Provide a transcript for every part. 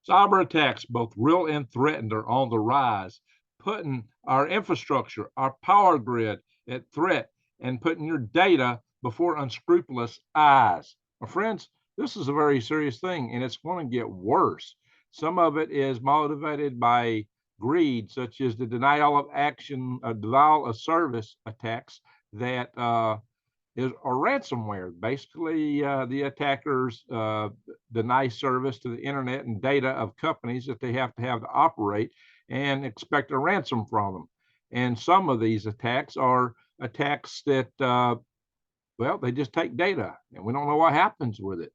Cyber attacks, both real and threatened, are on the rise, putting our infrastructure, our power grid at threat, and putting your data before unscrupulous eyes. My friends, this is a very serious thing, and it's going to get worse. Some of it is motivated by greed, such as the denial of action, denial of service attacks that is or ransomware. Basically, the attackers deny service to the internet and data of companies that they have to operate and expect a ransom from them. And some of these attacks are attacks that, well, they just take data and we don't know what happens with it.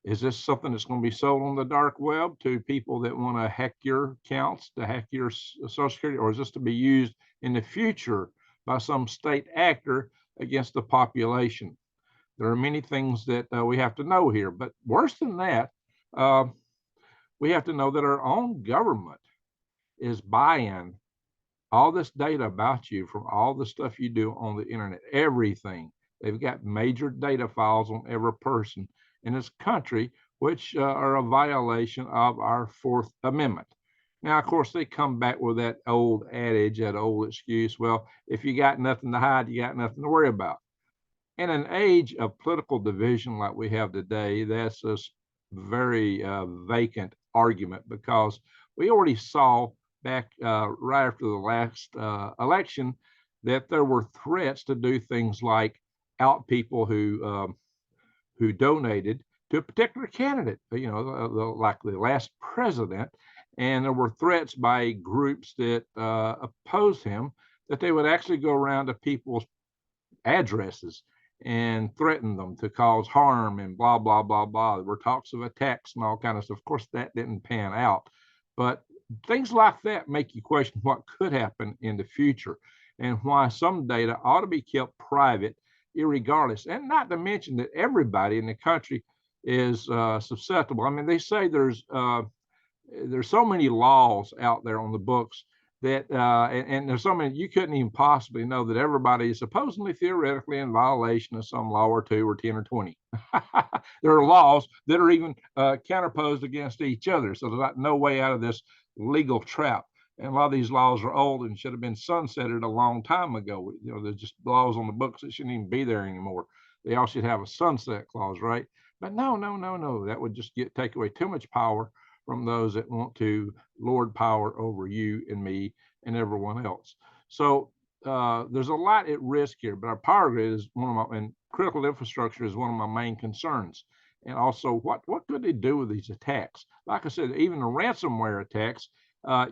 Is this something that's going to be sold on the dark web to people that want to hack your accounts, to hack your Social Security, or is this to be used in the future by some state actor against the population? There are many things that we have to know here, but worse than that, uh, we have to know that our own government is buying all this data about you from all the stuff you do on the internet, everything. They've got major data files on every person in this country, which are a violation of our Fourth Amendment. Now, of course, they come back with that old adage, that old excuse, well, if you got nothing to hide, you got nothing to worry about. In an age of political division like we have today, that's a very vacant argument because we already saw back right after the last election that there were threats to do things like out people who donated to a particular candidate, like the last president, and there were threats by groups that opposed him that they would actually go around to people's addresses and threaten them to cause harm and blah blah blah blah. There were talks of attacks and all kind of stuff. Of course, that didn't pan out, but things like that make you question what could happen in the future and why some data ought to be kept private, irregardless. And not to mention that everybody in the country is susceptible. I mean, they say there's so many laws out there on the books that and there's so many you couldn't even possibly know that everybody is supposedly theoretically in violation of some law or two or 10 or 20. There are laws that are even counterposed against each other, so there's no way out of this legal trap. And a lot of these laws are old and should have been sunsetted a long time ago. There's just laws on the books that shouldn't even be there anymore. They all should have a sunset clause, right? But no, no, no, no. That would just take away too much power from those that want to lord power over you and me and everyone else. So there's a lot at risk here, but our power grid is one of my, and critical infrastructure is one of my main concerns. And also, what could they do with these attacks? Like I said, even the ransomware attacks,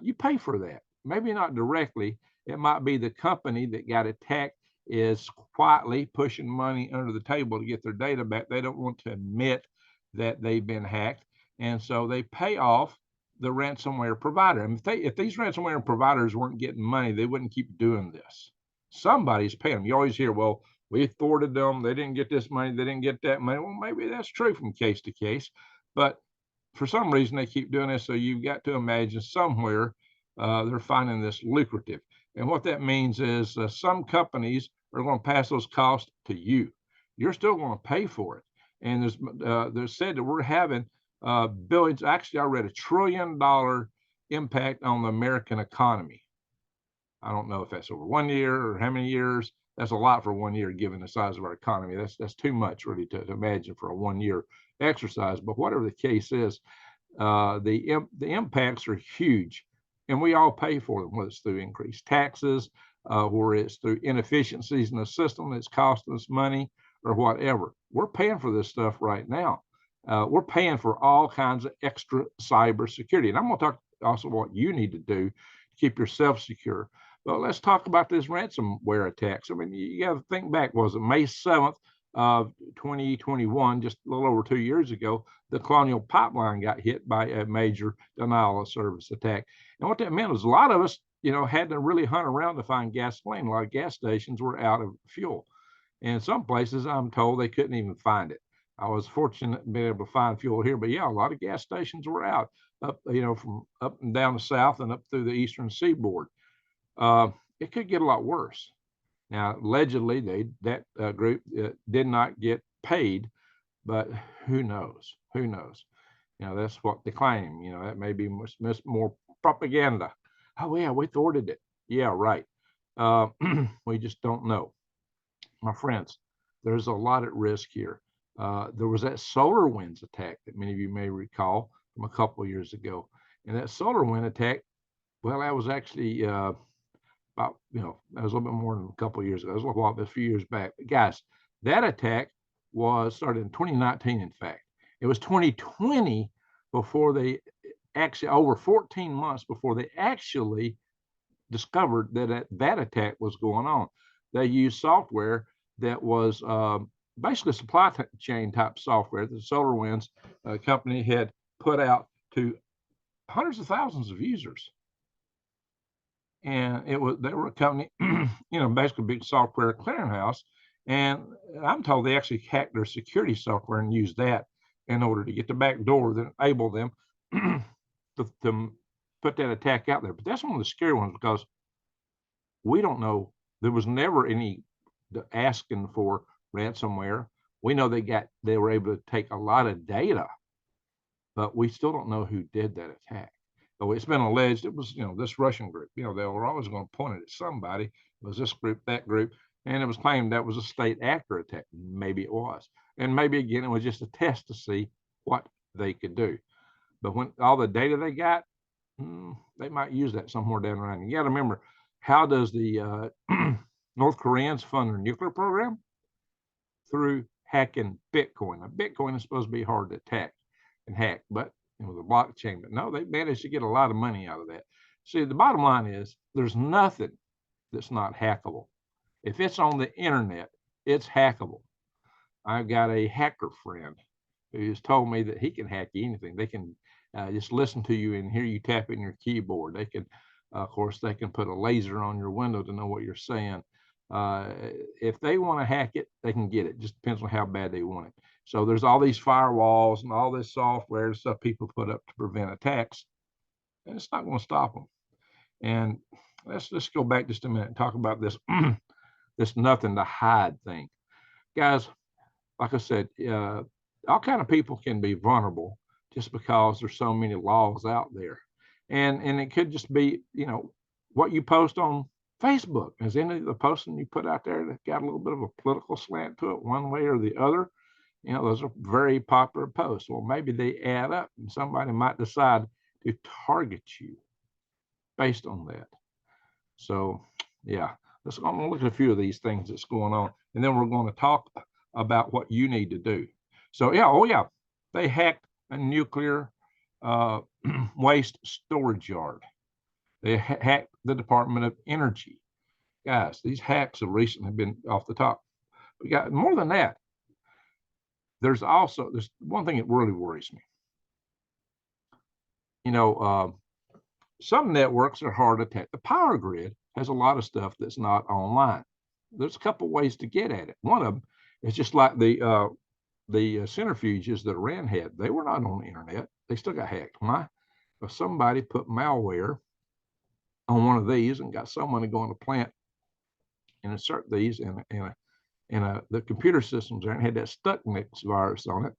you pay for that. Maybe not directly. It might be the company that got attacked is quietly pushing money under the table to get their data back. They don't want to admit that they've been hacked, and so they pay off the ransomware provider. And if these ransomware providers weren't getting money, they wouldn't keep doing this. Somebody's paying them. You always hear, well, we thwarted them. They didn't get this money. They didn't get that money. Well, maybe that's true from case to case, but for some reason they keep doing this. So you've got to imagine somewhere they're finding this lucrative. And what that means is some companies are going to pass those costs to you. You're still going to pay for it. And there's said that we're having billions. Actually, I read $1 trillion impact on the American economy. I don't know if that's over 1 year or how many years. That's a lot for 1 year, given the size of our economy. That's too much, really, to imagine for a 1 year exercise. But whatever the case is, the impacts are huge, and we all pay for them, whether it's through increased taxes, or it's through inefficiencies in the system that's costing us money, or whatever. We're paying for this stuff right now. We're paying for all kinds of extra cyber security, and I'm going to talk also what you need to do to keep yourself secure. But let's talk about this ransomware attacks. I mean, you got to think back. Was it May 7th of 2021, just a little over 2 years ago, the Colonial Pipeline got hit by a major denial of service attack. And what that meant was a lot of us, had to really hunt around to find gasoline. A lot of gas stations were out of fuel. And some places, I'm told, they couldn't even find it. I was fortunate to be able to find fuel here, but yeah, a lot of gas stations were out up, from up and down the south and up through the eastern seaboard. It could get a lot worse. Now, allegedly, that group did not get paid, but who knows? Who knows? That's what they claim. That may be more propaganda. Oh, yeah, we thwarted it. Yeah, right. Uh, we just don't know. My friends, there's a lot at risk here. There was that solar winds attack that many of you may recall from a couple of years ago. And that solar wind attack, well, that was actually about, that was a little bit more than a couple of years ago. It was a few years back. But guys, that attack was started in 2019, in fact. It was 2020 before they actually, over 14 months before they actually discovered that attack was going on. They used software that was basically supply chain type software that the SolarWinds company had put out to hundreds of thousands of users. And they were a company, basically a big software clearinghouse. And I'm told they actually hacked their security software and used that in order to get the back door that enabled them to put that attack out there. But that's one of the scary ones because we don't know. There was never any asking for ransomware. We know they were able to take a lot of data, but we still don't know who did that attack. So it's been alleged it was, this Russian group. They were always going to point it at somebody. It was this group, that group, and it was claimed that was a state actor attack. Maybe it was, and maybe again it was just a test to see what they could do. But when all the data they got, they might use that somewhere down the line. You got to remember, how does the North Koreans fund their nuclear program? Through hacking Bitcoin. Now, Bitcoin is supposed to be hard to attack and hack, but the blockchain. But no, they managed to get a lot of money out of that. See, the bottom line is there's nothing that's not hackable. If it's on the internet, it's hackable. I've got a hacker friend who's told me that he can hack anything. They can just listen to you and hear you tapping your keyboard. They can, of course, they can put a laser on your window to know what you're saying. If they want to hack it, they can get it. Just depends on how bad they want it. So there's all these firewalls and all this software and stuff people put up to prevent attacks, and it's not going to stop them. And let's just go back just a minute and talk about this this nothing to hide thing, guys. Like I said, all kind of people can be vulnerable just because there's so many laws out there, and it could just be what you post on Facebook. Is any of the posting you put out there that got a little bit of a political slant to it, one way or the other? Those are very popular posts. Well, maybe they add up, and somebody might decide to target you based on that. So, yeah, let's look at a few of these things that's going on, and then we're going to talk about what you need to do. So, yeah, they hacked a nuclear waste storage yard. They hacked the Department of Energy. Guys, these hacks have recently been off the top. We got more than that. There's one thing that really worries me. Some networks are hard to attack. The power grid has a lot of stuff that's not online. There's a couple ways to get at it. One of them is just like the centrifuges that Iran had. They were not on the internet. They still got hacked. Why? If somebody put malware on one of these and got someone to go in a plant and insert these in the computer systems there and had that Stuxnet virus on it,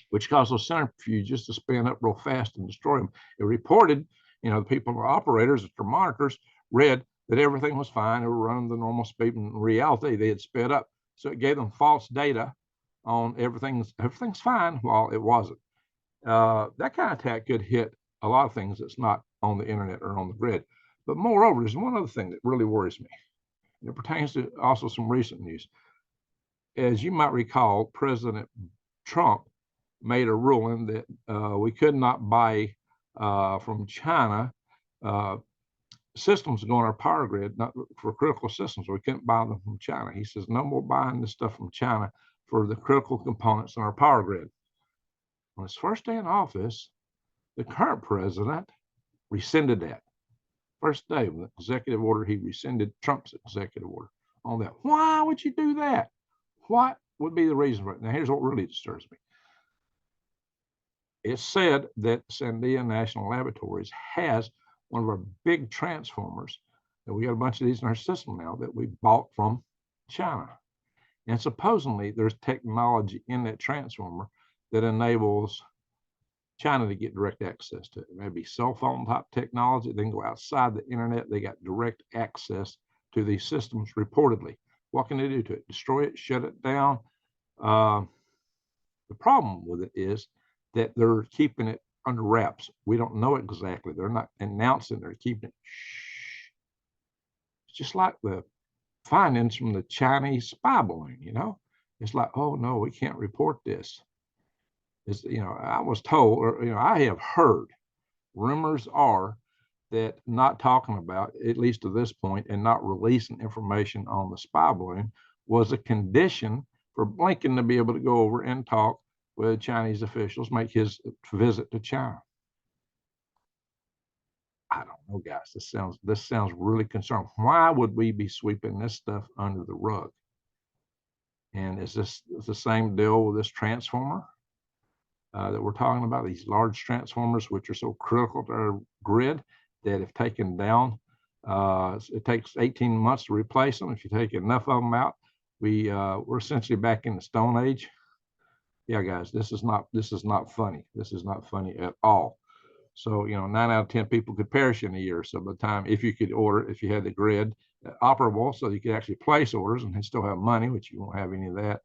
which caused those centrifuges to spin up real fast and destroy them. It reported, the people, the operators, the monitors read that everything was fine. They were running the normal speed. In reality, they had sped up. So it gave them false data on everything's fine while it wasn't. That kind of attack could hit a lot of things that's not on the internet or on the grid. But moreover, there's one other thing that really worries me. And it pertains to also some recent news. As you might recall, President Trump made a ruling that we could not buy from China systems going on our power grid, not for critical systems. We couldn't buy them from China. He says no more buying this stuff from China for the critical components in our power grid. On his first day in office, the current president rescinded that. First day with an executive order, he rescinded Trump's executive order on that. Why would you do that? What would be the reason for it? Now, here's what really disturbs me. It's said that Sandia National Laboratories has one of our big transformers, and we got a bunch of these in our system now that we bought from China. And supposedly there's technology in that transformer that enables China to get direct access to it. Maybe cell phone type technology. They can go outside the internet. They got direct access to these systems reportedly. What can they do to it? Destroy it, shut it down. The problem with it is that they're keeping it under wraps. We don't know exactly. They're not announcing, they're keeping it shh. It's just like the findings from the Chinese spy balloon, you know? It's like, oh no, we can't report this. It's, you know, I was told, or, you know, I have heard, rumors are that not talking about, at least to this point, and not releasing information on the spy balloon was a condition for Blinken to be able to go over and talk with Chinese officials, make his visit to China. I don't know, guys. This sounds really concerning. Why would we be sweeping this stuff under the rug? And is this the same deal with this transformer that we're talking about? These large transformers, which are so critical to our grid, that if taken down, it takes 18 months to replace them. If you take enough of them out, we're essentially back in the Stone Age. Yeah, guys, this is not funny. This is not funny at all. So, you know, 9 out of 10 people could perish in a year. So by the time, if you could order, if you had the grid operable, so you could actually place orders and still have money, which you won't have any of that,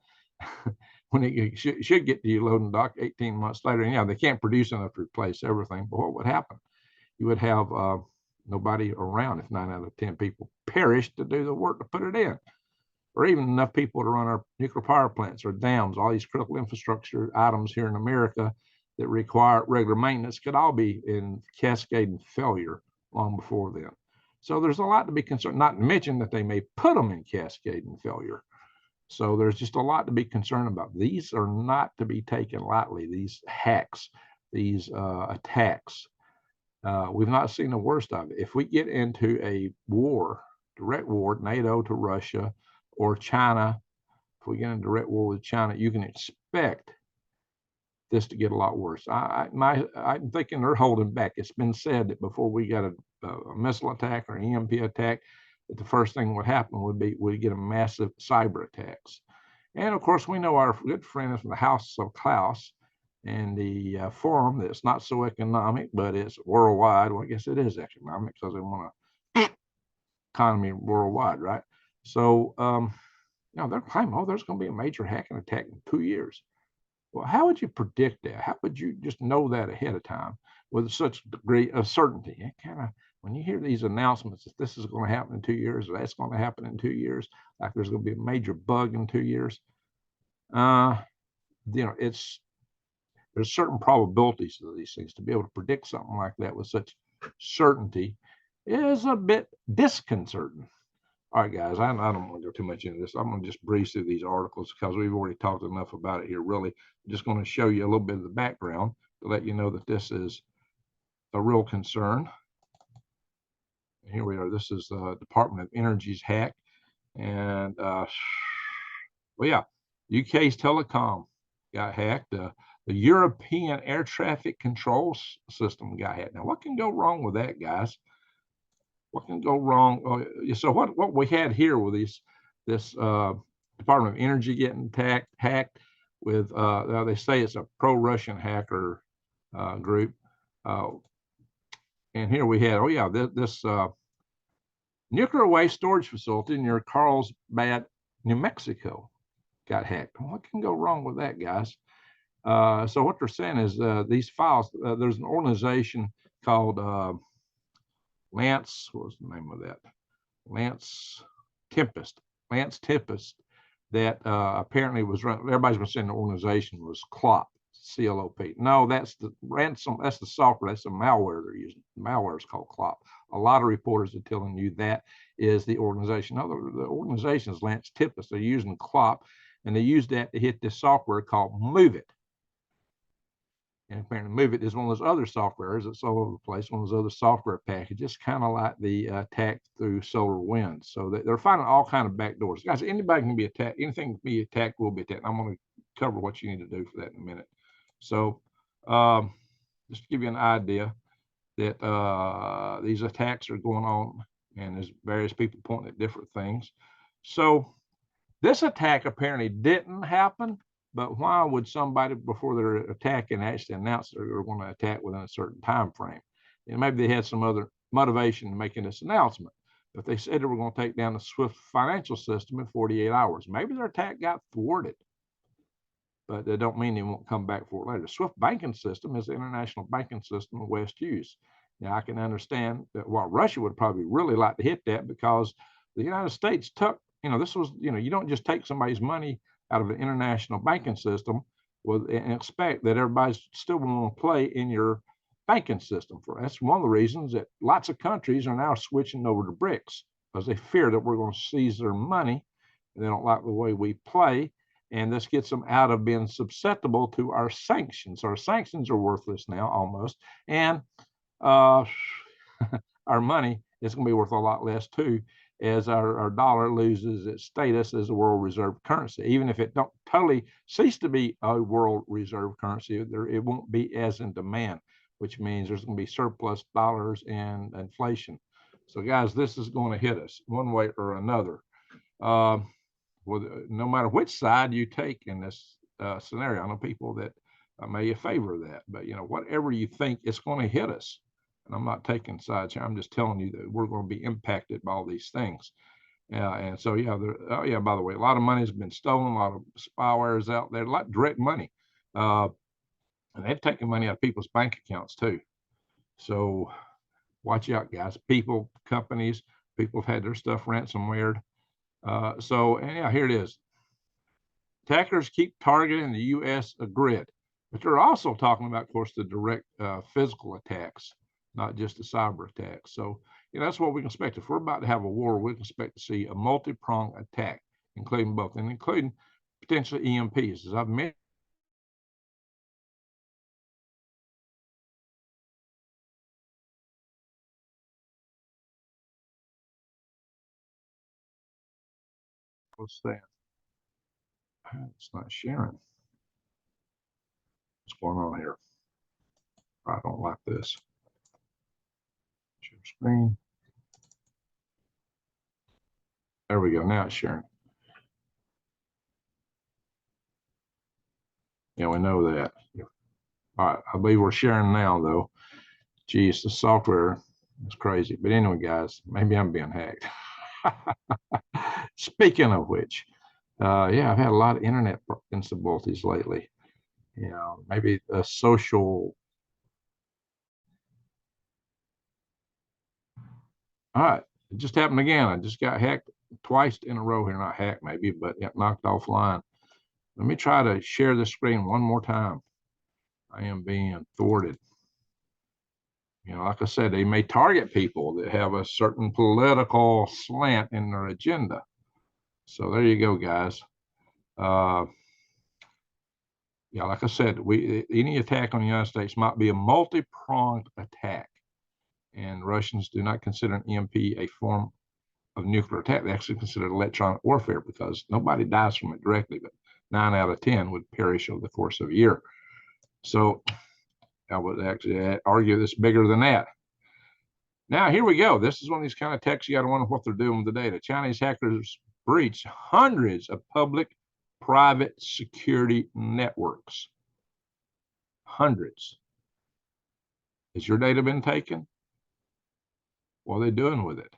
when it should get to you loading dock 18 months later. And yeah, they can't produce enough to replace everything. But what would happen? You would have nobody around if 9 out of 10 people perished to do the work to put it in, or even enough people to run our nuclear power plants or dams. All these critical infrastructure items here in America that require regular maintenance could all be in cascading failure long before then. So there's a lot to be concerned, not to mention that they may put them in cascading failure. So there's just a lot to be concerned about. These are not to be taken lightly, these hacks, these attacks. We've not seen the worst of it. If we get into a war, direct war, NATO to Russia, or China, if we get in direct war with China, you can expect this to get a lot worse. I'm thinking they're holding back. It's been said that before we got a missile attack or an EMP attack, that the first thing would happen would be we get a massive cyber attacks. And of course, we know our good friend from the House of Klaus and the forum that's not so economic, but it's worldwide. Well, I guess it is economic because they want to economy worldwide, right? So, you know, they're claiming, oh, there's going to be a major hacking attack in 2 years. Well, how would you predict that? How would you just know that ahead of time with such degree of certainty? And kind of when you hear these announcements that this is going to happen in 2 years, or that's going to happen in 2 years, like there's going to be a major bug in 2 years, you know, there's certain probabilities of these things. To be able to predict something like that with such certainty is a bit disconcerting. All right, guys, I don't want to go too much into this. I'm going to just breeze through these articles because we've already talked enough about it here, really. I'm just going to show you a little bit of the background to let you know that this is a real concern. And here we are. This is the Department of Energy's hack. And, well, yeah, UK's telecom got hacked. The European air traffic control system got hacked. Now, what can go wrong with that, guys? What can go wrong? So what we had here with this Department of Energy getting hacked with, they say it's a pro-Russian hacker group. And here we had, oh yeah, this nuclear waste storage facility near Carlsbad, New Mexico got hacked. What can go wrong with that, guys? So what they're saying is these files, there's an organization called Lance, what was the name of that? Lance Tempest, that apparently was run. Everybody's been saying the organization was CLOP, C-L-O-P. No, that's the ransom. That's the software. That's the malware they're using. The malware is called CLOP. A lot of reporters are telling you that is the organization. No, the organization is Lance Tempest. They're using CLOP, and they use that to hit this software called Move It. And apparently Move It is one of those other softwares that's all over the place, one of those other software packages, kind of like the attack through solar winds. So they're finding all kind of back doors. Guys, anybody can be attacked. Anything can be attacked will be attacked. I'm going to cover what you need to do for that in a minute. So just to give you an idea that these attacks are going on, and there's various people pointing at different things. So this attack apparently didn't happen but why would somebody, before they're attacking, actually announce they're going to attack within a certain time frame? And maybe they had some other motivation in making this announcement. But they said they were going to take down the SWIFT financial system in 48 hours. Maybe their attack got thwarted, but that don't mean they won't come back for it later. The SWIFT banking system is the international banking system the West use. Now, I can understand that while Russia would probably really like to hit that, because the United States took, this was, you don't just take somebody's money out of an international banking system and expect that everybody's still going to play in your banking system. That's one of the reasons that lots of countries are now switching over to BRICS, because they fear that we're going to seize their money, and they don't like the way we play. And this gets them out of being susceptible to our sanctions. Our sanctions are worthless now, almost. And our money is going to be worth a lot less, too, as our dollar loses its status as a world reserve currency. Even if it don't totally cease to be a world reserve currency, it won't be as in demand, which means there's going to be surplus dollars and inflation. So, guys, this is going to hit us one way or another. No matter which side you take in this scenario. I know people that may favor that, but whatever you think, it's going to hit us. And I'm not taking sides here. I'm just telling you that we're going to be impacted by all these things. And so, by the way, a lot of money has been stolen. A lot of spyware is out there, a lot of direct money. And they've taken money out of people's bank accounts, too. So watch out, guys. People, companies, people have had their stuff ransomwared. Here it is. Attackers keep targeting the U.S. grid, but they're also talking about, of course, the direct physical attacks, not just the cyber attacks. So, that's what we can expect. If we're about to have a war, we can expect to see a multi-pronged attack, including both, and including potentially EMPs. As I've mentioned, what's that? It's not sharing. What's going on here? I don't like this. Share screen. There we go. Now it's sharing. Yeah, we know that. All right, I believe we're sharing now, though. Geez, the software is crazy. But anyway, guys, maybe I'm being hacked. Speaking of which, I've had a lot of internet instabilities lately. Maybe a social. All right, it just happened again. I just got hacked twice in a row here. Not hacked, maybe, but got knocked offline. Let me try to share the screen one more time. I am being thwarted. Like I said, they may target people that have a certain political slant in their agenda. So there you go, guys. Like I said, any attack on the United States might be a multi-pronged attack. And Russians do not consider an EMP a form of nuclear attack. They actually consider it electronic warfare, because nobody dies from it directly, but 9 out of 10 would perish over the course of a year. So I would actually argue this bigger than that. Now, here we go. This is one of these kind of attacks you got to wonder what they're doing with the data. Chinese hackers breached hundreds of public-private security networks. Hundreds. Has your data been taken? What are they doing with it?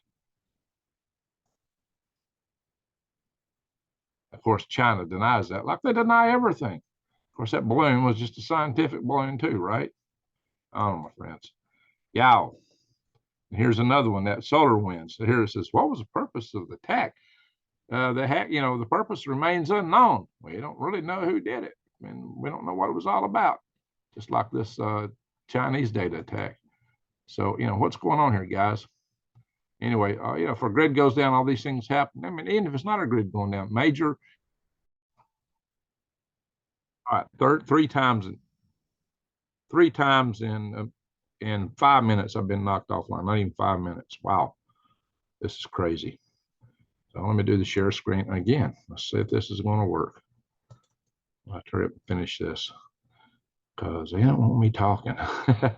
Of course, China denies that, like they deny everything. Of course, that balloon was just a scientific balloon too, right? Oh, my friends. Yeah. And here's another one, that solar wind. So here it says, what was the purpose of the attack? The purpose remains unknown. We don't really know who did it. I mean, we don't know what it was all about, just like this Chinese data attack. So, what's going on here, guys? Anyway, if a grid goes down, all these things happen. I mean, even if it's not a grid going down, major. All right, three times in 5 minutes, I've been knocked offline. Not even 5 minutes. Wow, this is crazy. So let me do the share screen again. Let's see if this is going to work. I'll try to finish this, because they don't want me talking.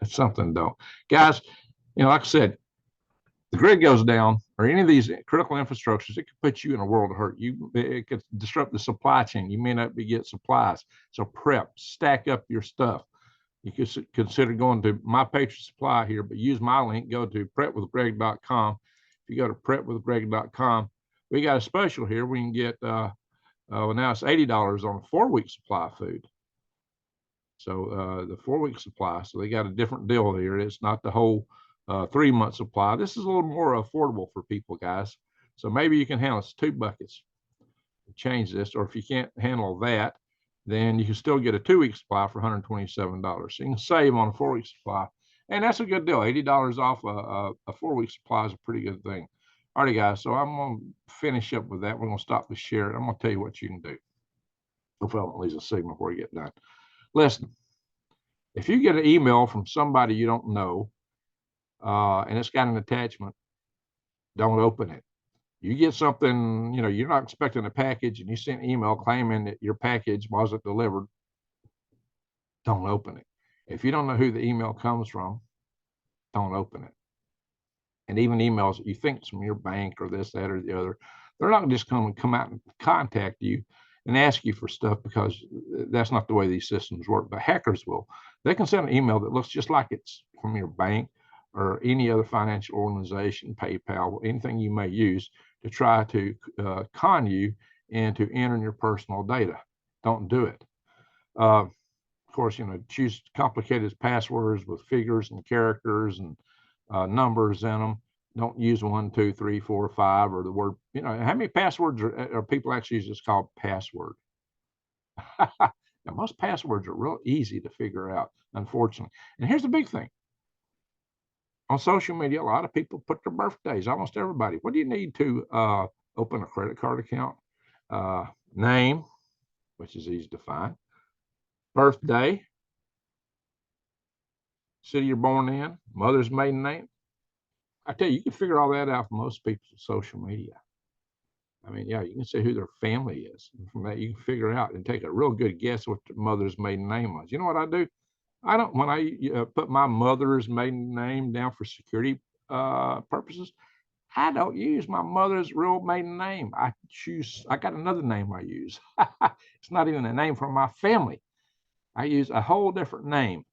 Something don't. Guys, like I said, the grid goes down, or any of these critical infrastructures, it could put you in a world of hurt. It could disrupt the supply chain. You may not be get supplies. So prep, stack up your stuff. You could consider going to My Patriot Supply here, but use my link. Go to prepwithgreg.com. If you go to prepwithgreg.com, we got a special here. We can get well, now it's $80 on a 4-week supply of food. So the 4-week supply. So they got a different deal here. It's not the whole 3-month supply. This is a little more affordable for people, guys. So maybe you can handle it's 2 buckets. Change this, or if you can't handle that, then you can still get a 2-week supply for $127. So you can save on a 4-week supply, and that's a good deal. $80 off a 4-week supply is a pretty good thing. All right, guys. So I'm gonna finish up with that. We're gonna stop the share. I'm gonna tell you what you can do. Hopefully, I don't lose a signal before you get done. Listen, if you get an email from somebody you don't know, and it's got an attachment, don't open it. You get something, you're not expecting a package, and you send an email claiming that your package wasn't delivered, don't open it. If you don't know who the email comes from, don't open it. And even emails that you think is from your bank or this, that, or the other, they're not just going to come out and contact you and ask you for stuff, because that's not the way these systems work. But hackers will. They can send an email that looks just like it's from your bank or any other financial organization, PayPal, anything you may use to try to con you into entering your personal data. Don't do it. Of course, choose complicated passwords with figures and characters and numbers in them. Don't use 1, 2, 3, 4, 5, or the word. How many passwords are people actually use? It's called password. Now, most passwords are real easy to figure out, unfortunately. And here's the big thing. On social media, a lot of people put their birthdays, almost everybody. What do you need to open a credit card account? Name, which is easy to find. Birthday. City you're born in. Mother's maiden name. I tell you, you can figure all that out from most people's social media. I mean, yeah, you can see who their family is. And from that, you can figure out and take a real good guess what their mother's maiden name was. You know what I do? When I put my mother's maiden name down for security purposes, I don't use my mother's real maiden name. I got another name I use. It's not even a name from my family. I use a whole different name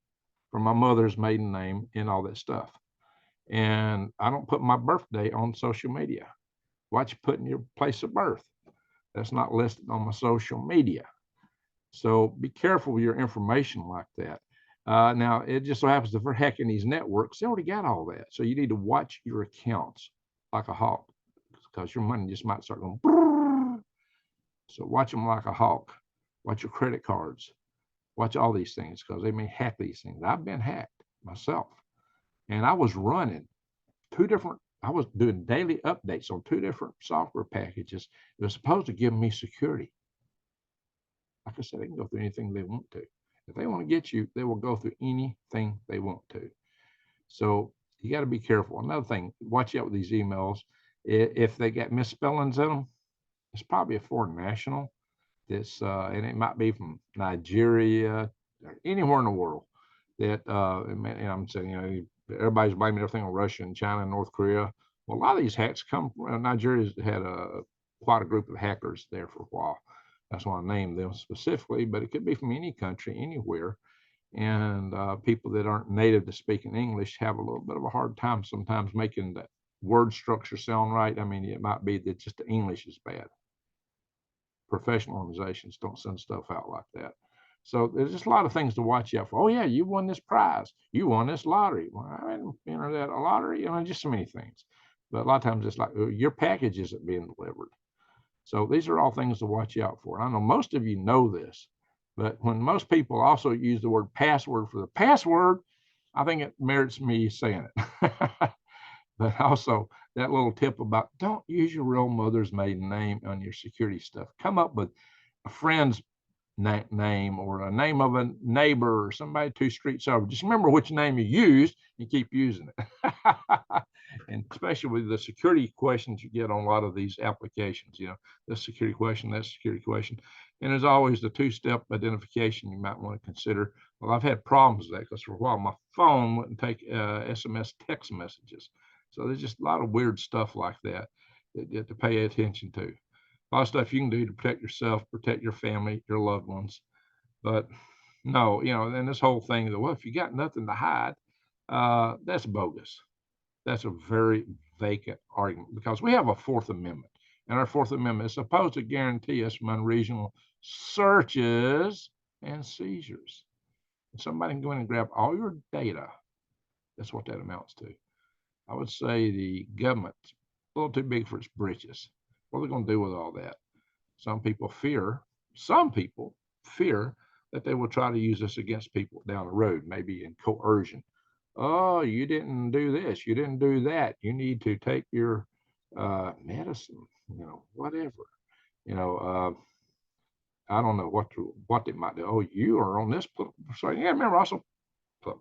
from my mother's maiden name and all that stuff. And I don't put my birthday on social media. What you put in your place of birth? That's not listed on my social media. So be careful with your information like that. Now, it just so happens if they're hacking these networks, they already got all that. So you need to watch your accounts like a hawk, because your money just might start going. Brrr. So watch them like a hawk. Watch your credit cards. Watch all these things, because they may hack these things. I've been hacked myself. And I was running I was doing daily updates on 2 different software packages that were supposed to give me security. Like I said, they can go through anything they want to. If they want to get you, they will go through anything they want to. So you got to be careful. Another thing, watch out with these emails. If they got misspellings in them, it's probably a foreign national. And it might be from Nigeria or anywhere in the world. And I'm saying, everybody's blaming everything on Russia and China and North Korea. Well, a lot of these hacks come from Nigeria's had quite a group of hackers there for a while. That's why I named them specifically, but it could be from any country, anywhere. And people that aren't native to speaking English have a little bit of a hard time sometimes making the word structure sound right. I mean, it might be that just the English is bad. Professional organizations don't send stuff out like that. So there's just a lot of things to watch out for. Oh yeah, you won this prize. You won this lottery. Well, I didn't enter that a lottery. Just so many things. But a lot of times it's like your package isn't being delivered. So these are all things to watch out for. And I know most of you know this, but when most people also use the word password for the password, I think it merits me saying it. But also that little tip about don't use your real mother's maiden name on your security stuff. Come up with a friend's name or a name of a neighbor or somebody 2 streets over. Just remember which name you used and keep using it. And especially with the security questions you get on a lot of these applications, this security question, that security question. And there's always the 2-step identification you might want to consider. Well, I've had problems with that because for a while my phone wouldn't take SMS text messages. So there's just a lot of weird stuff like that that you have to pay attention to. A lot of stuff you can do to protect yourself, protect your family, your loved ones. But no, and this whole thing that, well, if you got nothing to hide, that's bogus. That's a very vacant argument because we have a Fourth Amendment, and our Fourth Amendment is supposed to guarantee us from unreasonable searches and seizures. And somebody can go in and grab all your data. That's what that amounts to. I would say the government's a little too big for its britches. What are they going to do with all that? Some people fear that they will try to use this against people down the road, maybe in coercion. Oh, you didn't do this, you didn't do that, you need to take your medicine, whatever. I don't know what they might do. Oh, you are on this political persuasion. Yeah, remember also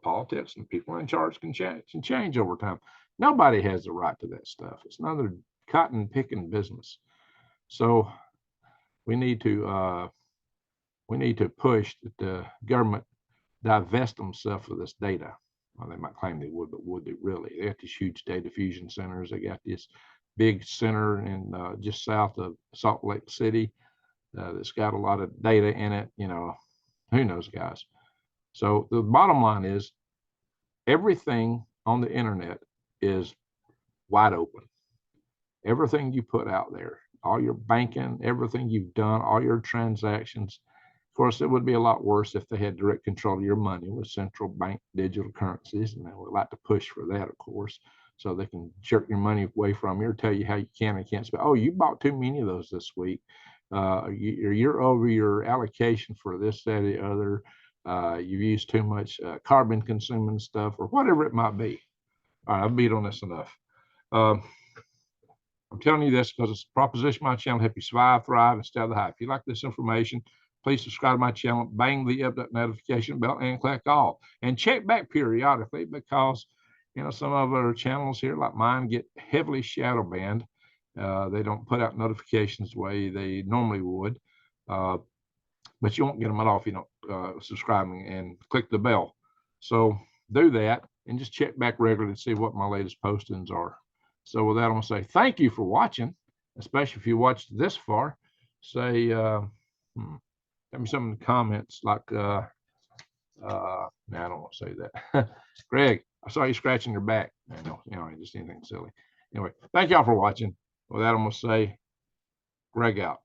politics and people in charge can change over time. Nobody has the right to that stuff. It's another cotton picking business. So we need to push that the government divest themselves of this data. Well, they might claim they would, but would they really? They got these huge data fusion centers. They got this big center in just south of Salt Lake City that's got a lot of data in it. Who knows, guys? So the bottom line is everything on the internet is wide open. Everything you put out there, all your banking, everything you've done, all your transactions. Of course, it would be a lot worse if they had direct control of your money with central bank digital currencies, and they would like to push for that, of course, so they can jerk your money away from you or tell you how you can and can't spend. Oh, you bought too many of those this week. You're over your allocation for this, that, or the other. You've used too much carbon consuming stuff or whatever it might be. All right, I've beat on this enough. I'm telling you this because it's a proposition my channel to help you survive, thrive, and stay out of the hype. If you like this information, please subscribe to my channel, bang the update notification bell, and click all. And check back periodically because, some of our channels here, like mine, get heavily shadow banned. They don't put out notifications the way they normally would. But you won't get them at all if you don't subscribe and click the bell. So do that and just check back regularly to see what my latest postings are. So with that, I'm going to say thank you for watching, especially if you watched this far. Say, tell me some in the comments like, no, I don't want to say that. Greg, I saw you scratching your back. Just anything silly. Anyway, thank y'all for watching. With that, I'm going to say, Greg out.